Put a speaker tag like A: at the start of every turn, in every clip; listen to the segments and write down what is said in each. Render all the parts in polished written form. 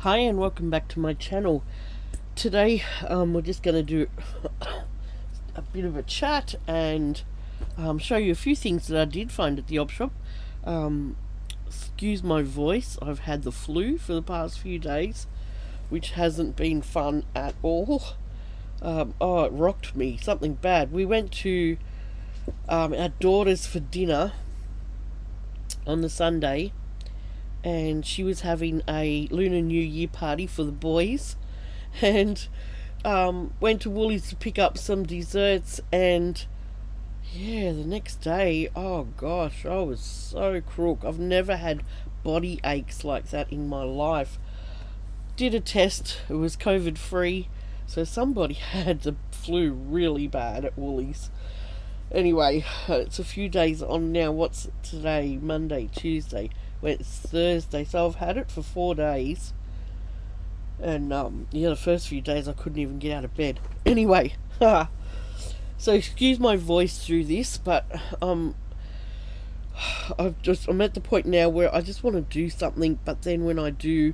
A: Hi and welcome back to my channel. Today we're just going to do a bit of a chat and show you a few things that I did find at the op shop. Excuse my voice, I've had the flu for the past few days, which hasn't been fun at all. Oh, it rocked me, something bad. We went to our daughter's for dinner on the Sunday, and she was having a Lunar New Year party for the boys, and went to Woolies to pick up some desserts, and yeah, the next day, oh gosh, I was so crook. I've never had body aches like that in my life. Did a test, it was COVID free, so somebody had the flu really bad at Woolies. Anyway, it's a few days on now. What's today? Monday, Tuesday. Well, it's Thursday, so I've had it for 4 days. And yeah, the first few days I couldn't even get out of bed. Anyway, so excuse my voice through this, but I'm at the point now where I just want to do something, but then when I do,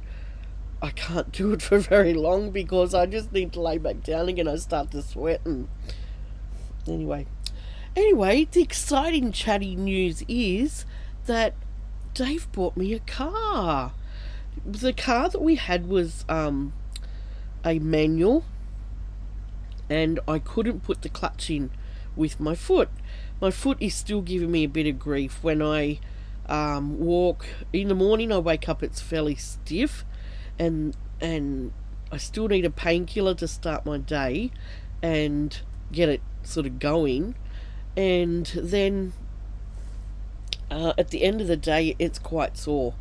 A: I can't do it for very long because I just need to lay back down again. I start to sweat and anyway, the exciting chatty news is that Dave bought me a car. The car that we had was a manual, and I couldn't put the clutch in with my foot. My foot is still giving me a bit of grief. When I walk in the morning, I wake up, it's fairly stiff, and I still need a painkiller to start my day and get it sort of going. And then at the end of the day, it's quite sore.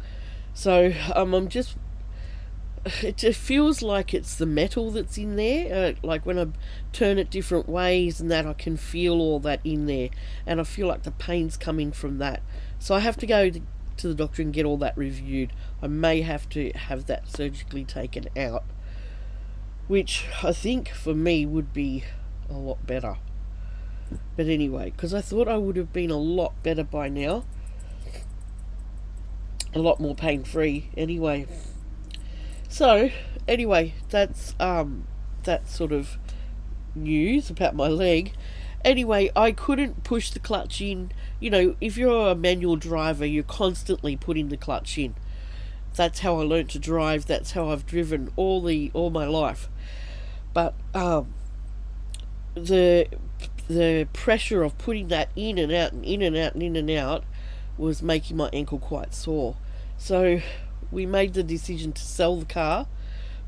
A: So I'm just, it just feels like it's the metal that's in there. Like when I turn it different ways and that, I can feel all that in there, and I feel like the pain's coming from that. So I have to go to the doctor and get all that reviewed. I may have to have that surgically taken out, which I think for me would be a lot better. But anyway, because I thought I would have been a lot better by now, a lot more pain free anyway. So anyway, that's that sort of news about my leg. Anyway, I couldn't push the clutch in. You know, if you're a manual driver, you're constantly putting the clutch in. That's how I learnt to drive. That's how I've driven all my life. But the pressure of putting that in and out and in and out and in and out was making my ankle quite sore. So we made the decision to sell the car,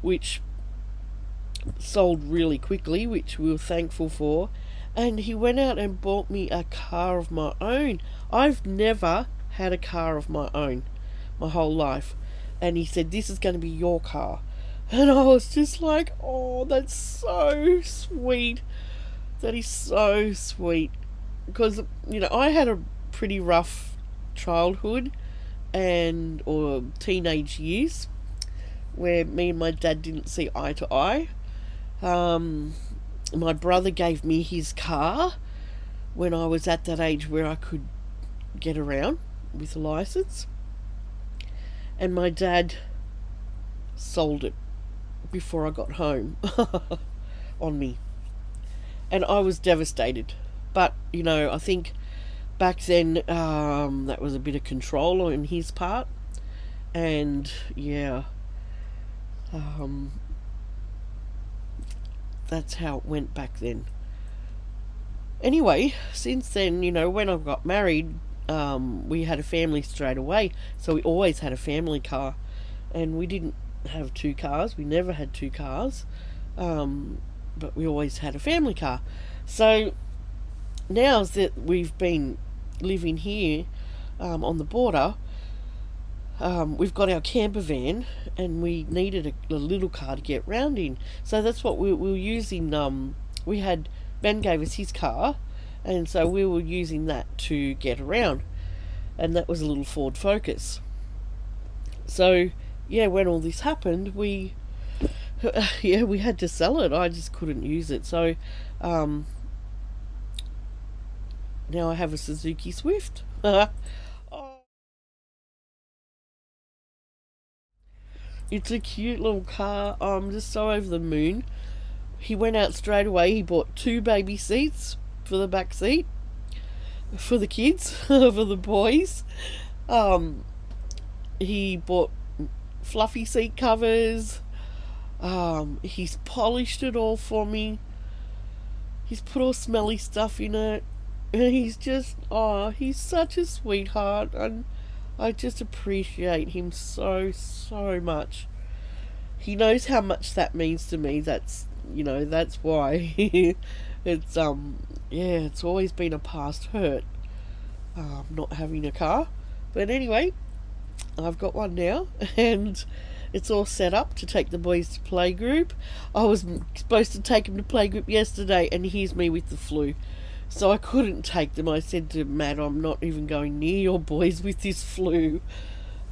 A: which sold really quickly, which we were thankful for. And he went out and bought me a car of my own. I've never had a car of my own my whole life. And he said, "This is going to be your car." And I was just like, oh, that's so sweet. That is so sweet. Because, you know, I had a pretty rough childhood or teenage years where me and my dad didn't see eye to eye. My brother gave me his car when I was at that age where I could get around with a license, and my dad sold it before I got home on me, and I was devastated. But you know, I think back then that was a bit of control on his part, and yeah, that's how it went back then. Anyway, since then, you know, when I got married, we had a family straight away, so we always had a family car, and we didn't have two cars. We never had two cars, but we always had a family car. So now that we've been living here on the border, we've got our camper van, and we needed a little car to get round in. So that's what we were using. Ben gave us his car, and so we were using that to get around, and that was a little Ford Focus. So yeah, when all this happened, we had to sell it. I just couldn't use it. So now I have a Suzuki Swift. It's a cute little car. I'm just so over the moon. He went out straight away. He bought 2 baby seats for the back seat for the kids, for the boys. He bought fluffy seat covers. He's polished it all for me. He's put all smelly stuff in it. And he's just, he's such a sweetheart. And I just appreciate him so, so much. He knows how much that means to me. That's why. It's, it's always been a past hurt, not having a car. But anyway, I've got one now, and it's all set up to take the boys to playgroup. I was supposed to take them to playgroup yesterday, and here's me with the flu. So I couldn't take them. I said to Matt, I'm not even going near your boys with this flu.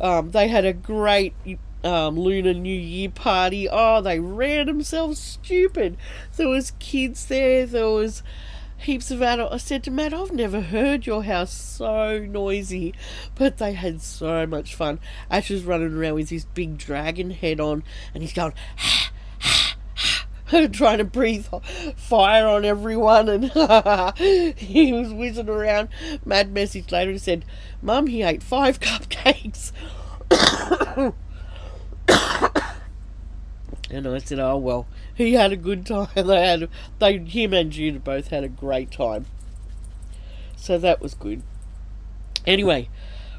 A: They had a great Lunar New Year party. Oh, they ran themselves stupid. There was kids there. There was heaps of adults. I said to Matt, I've never heard your house so noisy. But they had so much fun. Ash was running around with his big dragon head on, and he's going, trying to breathe fire on everyone, and he was whizzing around. Mad message later and said, Mum, he ate 5 cupcakes. And I said, oh well, he had a good time. Him and Judah both had a great time. So that was good. Anyway,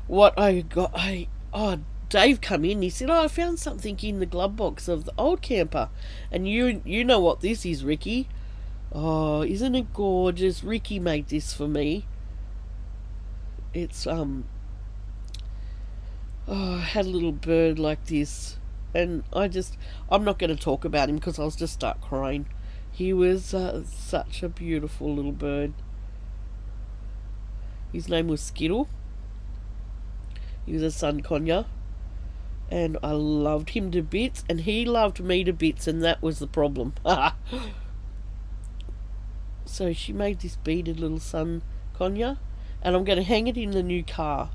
A: what I got, Dave come in, he said, I found something in the glove box of the old camper. And you know what this is, Ricky. Oh, isn't it gorgeous? Ricky made this for me. It's, I had a little bird like this. And I'm not going to talk about him because I'll just start crying. He was such a beautiful little bird. His name was Skittle. He was a sun conure. And I loved him to bits, and he loved me to bits, and that was the problem. So she made this beaded little sun conure, and I'm going to hang it in the new car.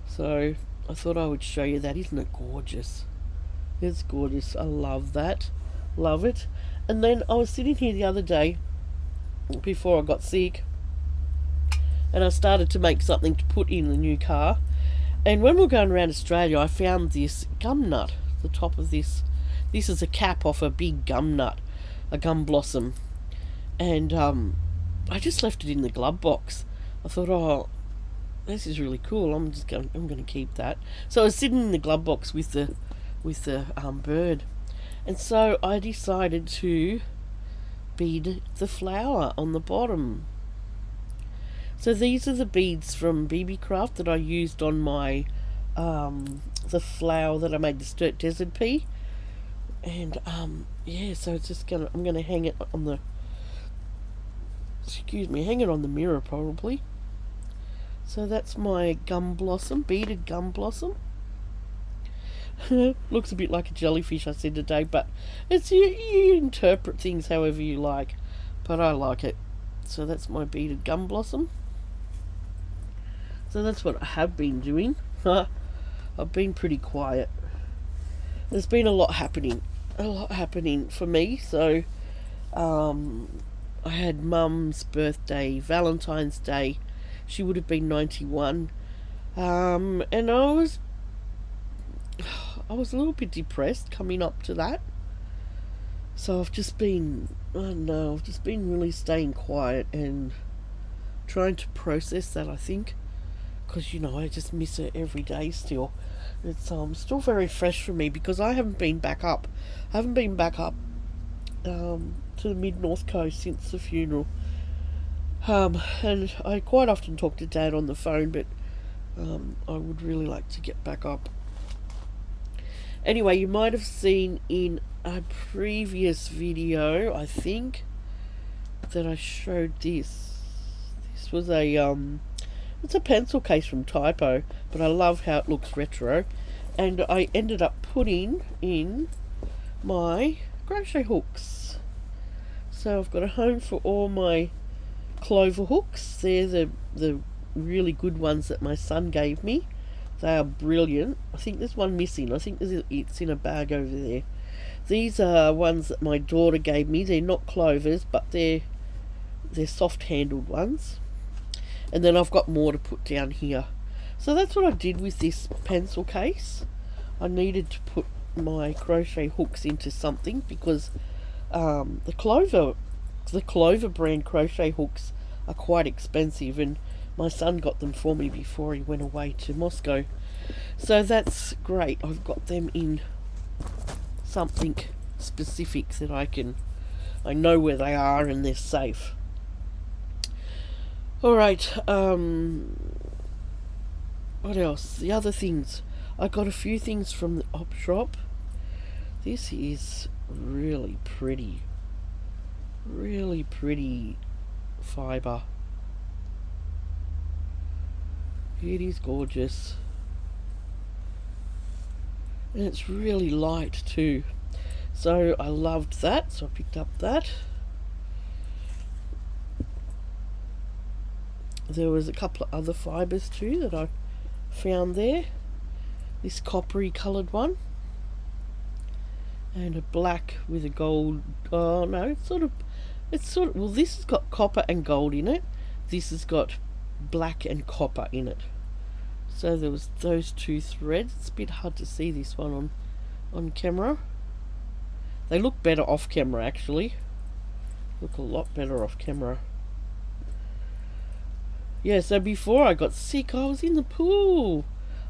A: So I thought I would show you that. Isn't it gorgeous? It's gorgeous. I love that. Love it. And then I was sitting here the other day, before I got sick, and I started to make something to put in the new car. And when we were going around Australia, I found this gum nut, the top of this. This is a cap off a big gum nut, a gum blossom. And I just left it in the glove box. I thought, oh, this is really cool. I'm going to keep that. So I was sitting in the glove box with the bird. And so I decided to bead the flower on the bottom. So these are the beads from BB Craft that I used on my the flower that I made, the desert pea. And so it's just I'm gonna hang it on the hang it on the mirror probably. So that's my gum blossom, beaded gum blossom. Looks a bit like a jellyfish, I said today, but it's you interpret things however you like, but I like it. So that's my beaded gum blossom. So that's what I have been doing. I've been pretty quiet. There's been a lot happening for me. So I had Mum's birthday, Valentine's Day. She would have been 91. And I was a little bit depressed coming up to that. So I've just been really staying quiet and trying to process that, I think. Because, I just miss her every day still. It's still very fresh for me because I haven't been back up. I haven't been back up to the mid-north coast since the funeral. And I quite often talk to Dad on the phone, but I would really like to get back up. Anyway, you might have seen in a previous video, I think, that I showed this. This was it's a pencil case from Typo, but I love how it looks retro. And I ended up putting in my crochet hooks. So I've got a home for all my clover hooks. They're the really good ones that my son gave me. They are brilliant. I think there's one missing. I think it's in a bag over there. These are ones that my daughter gave me. They're not clovers, but they're soft-handled ones. And then I've got more to put down here. So that's what I did with this pencil case. I needed to put my crochet hooks into something because the Clover brand crochet hooks are quite expensive, and my son got them for me before he went away to Moscow. So that's great. I've got them in something specific that I know where they are and they're safe. Alright, what else? The other things. I got a few things from the op shop. This is really pretty. Really pretty fibre. It is gorgeous. And it's really light too. So I loved that, so I picked up that. There was a couple of other fibres too that I found there. This coppery coloured one. And a black with a gold. Oh no, it's sort of, well, this has got copper and gold in it. This has got black and copper in it. So there was those two threads. It's a bit hard to see this one on camera. They look better off camera actually. Look a lot better off camera. Yeah, so before I got sick, I was in the pool.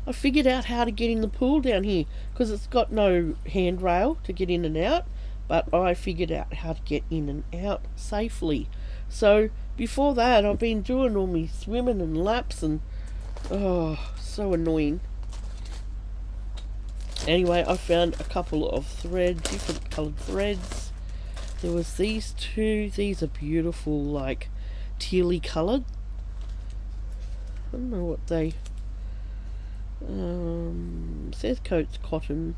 A: I figured out how to get in the pool down here because it's got no handrail to get in and out, but I figured out how to get in and out safely. So before that, I've been doing all my swimming and laps and oh, so annoying. Anyway, I found a couple of threads, different coloured threads. There was these two. These are beautiful, like tealy coloured. I don't know what they says coats cotton,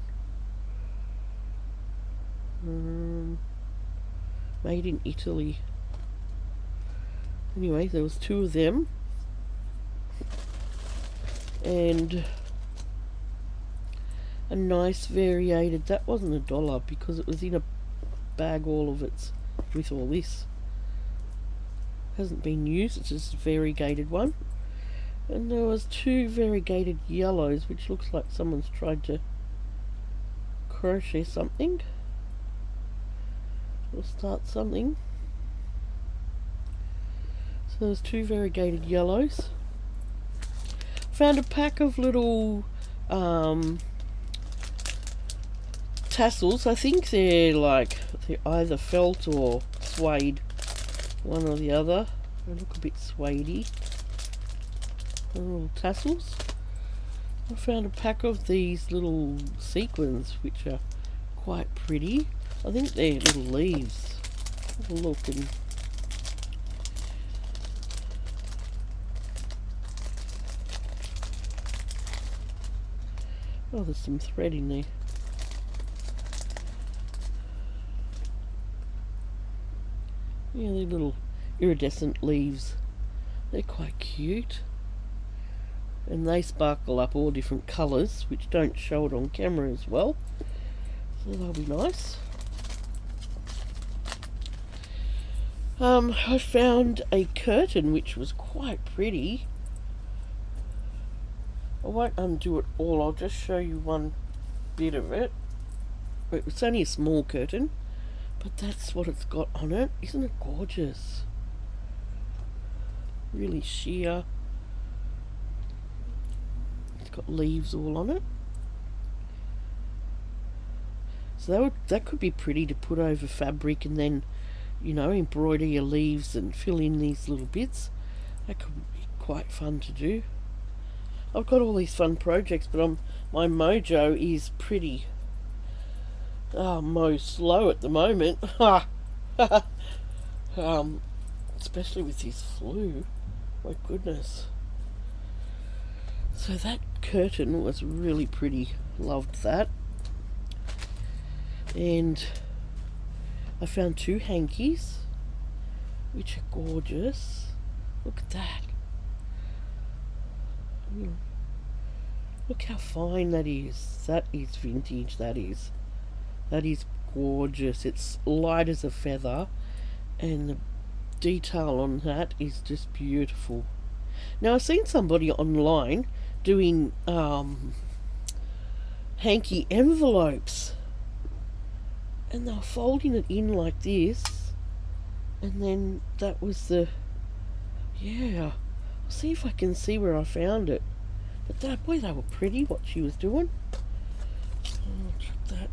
A: made in Italy. Anyway, there was two of them, and a nice variated, that wasn't $1 because it was in a bag, all of it with all this. Hasn't been used, it's just a variegated one. And there was two variegated yellows, which looks like someone's tried to crochet something or start something. So there's two variegated yellows. Found a pack of little tassels. I think they're either felt or suede, one or the other. They look a bit suedey. Little tassels. I found a pack of these little sequins which are quite pretty. I think they're little leaves. Have a look and oh, there's some thread in there. Yeah, they're little iridescent leaves. They're quite cute. And they sparkle up all different colours, which don't show it on camera as well. So they'll be nice. I found a curtain which was quite pretty. I won't undo it all, I'll just show you one bit of it. It's only a small curtain, but that's what it's got on it. Isn't it gorgeous? Really sheer. Got leaves all on it, so that could be pretty to put over fabric and then, you know, embroider your leaves and fill in these little bits. That could be quite fun to do. I've got all these fun projects, but my mojo is pretty slow at the moment. Especially with this flu, my goodness. So that curtain was really pretty. Loved that. And I found two hankies, which are gorgeous. Look at that. Look how fine that is. That is vintage, that is. That is gorgeous. It's light as a feather, and the detail on that is just beautiful. Now, I've seen somebody online doing hanky envelopes, and they're folding it in like this, and then that was the, yeah, I'll see if I can see where I found it. But that, boy, they were pretty, what she was doing. I'll check that.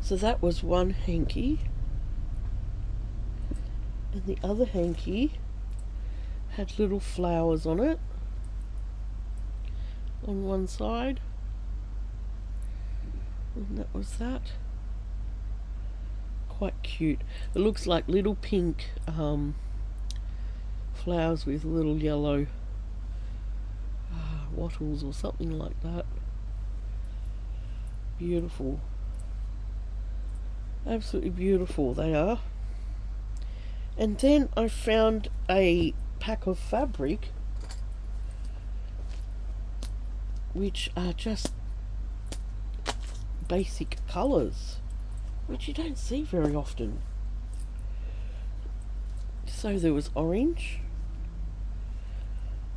A: So that was one hanky, and the other hanky had little flowers on it on one side, and that was that. Quite cute. It looks like little pink flowers with little yellow wattles or something like that. Beautiful. Absolutely beautiful they are. And then I found a pack of fabric which are just basic colours, which you don't see very often. So there was orange,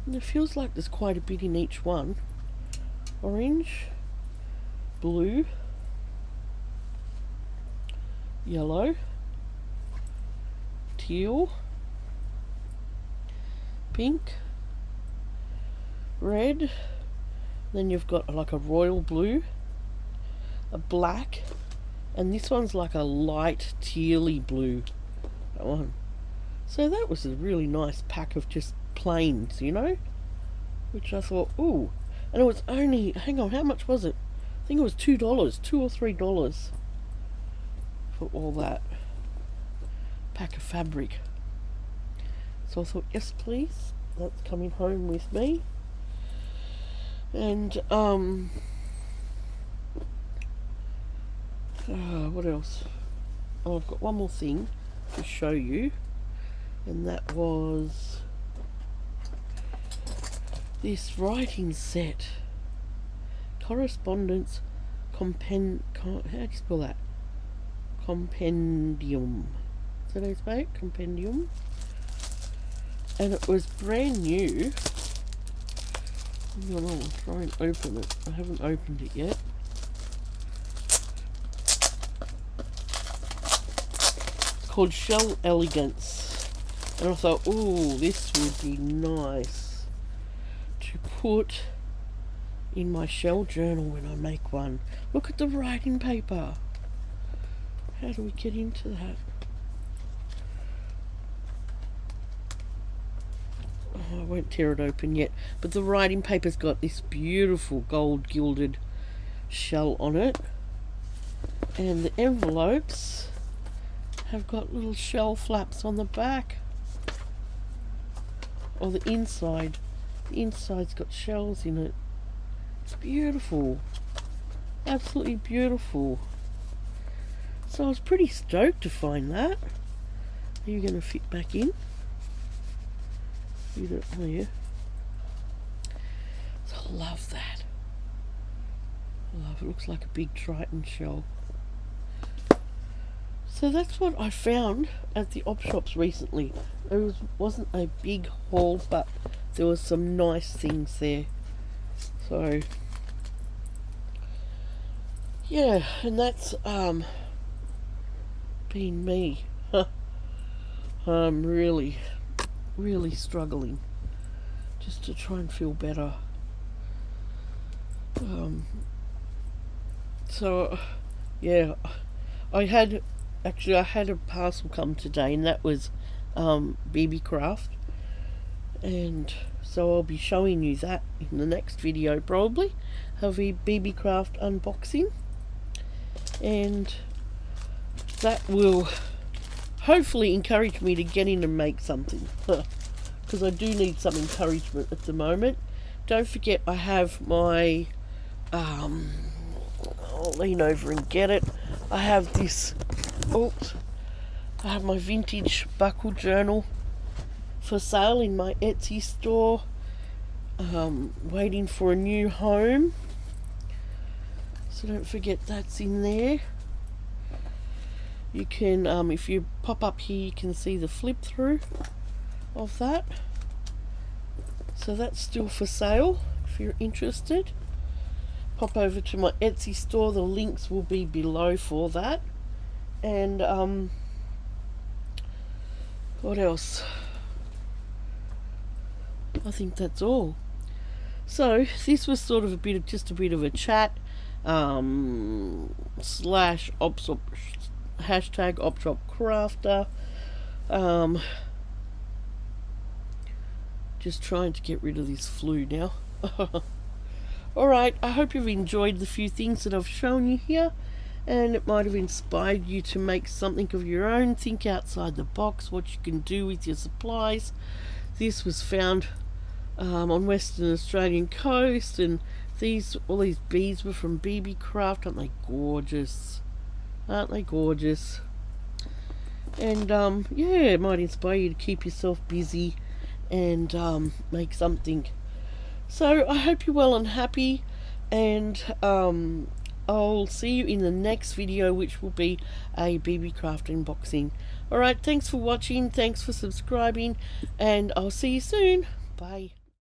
A: and it feels like there's quite a bit in each one. Orange, blue, yellow, teal, pink, red, then you've got like a royal blue, a black, and this one's like a light tealy blue, that one. So that was a really nice pack of just plains, you know, which I thought, ooh. And it was only, hang on, how much was it? I think it was $2, $2 or $3 for all that pack of fabric. So I thought, yes please, that's coming home with me. And what else? Oh, I've got one more thing to show you, and that was this writing set. Correspondence how do you spell that? Compendium. Is that how you spell it? Compendium. And it was brand new. I'll try and open it. I haven't opened it yet. It's called Shell Elegance. And I thought, ooh, this would be nice to put in my shell journal when I make one. Look at the writing paper. How do we get into that? Oh, I won't tear it open yet, but the writing paper's got this beautiful gold gilded shell on it, and the envelopes have got little shell flaps on the back, or the inside. The inside's got shells in it. It's beautiful, absolutely beautiful. So I was pretty stoked to find that. Are you going to fit back in? You don't, oh yeah. So I love that. I love it. Looks like a big Triton shell. So that's what I found at the op shops recently. It wasn't a big haul, but there was some nice things there. So yeah, and that's been me. I'm really struggling just to try and feel better. So yeah, I had a parcel come today, and that was BB Craft, and so I'll be showing you that in the next video, probably have a BB Craft unboxing, and that will hopefully encourage me to get in and make something, because I do need some encouragement at the moment. Don't forget, I have my I'll lean over and get it. I have this, I have my vintage buckle journal for sale in my Etsy store. waiting for a new home. So don't forget that's in there. You can, if you pop up here, you can see the flip through of that. So that's still for sale if you're interested. Pop over to my Etsy store, the links will be below for that. And what else? I think that's all. So this was sort of just a bit of a chat slash opshop, hashtag opshop crafter. Just trying to get rid of this flu now. Alright, I hope you've enjoyed the few things that I've shown you here, and it might have inspired you to make something of your own. Think outside the box, what you can do with your supplies. This was found on Western Australian coast, and all these beads were from BB Craft. Aren't they gorgeous? Aren't they gorgeous? And yeah, it might inspire you to keep yourself busy and make something. So I hope you're well and happy, and I'll see you in the next video, which will be a BB Craft unboxing. Alright, thanks for watching, thanks for subscribing, and I'll see you soon. Bye.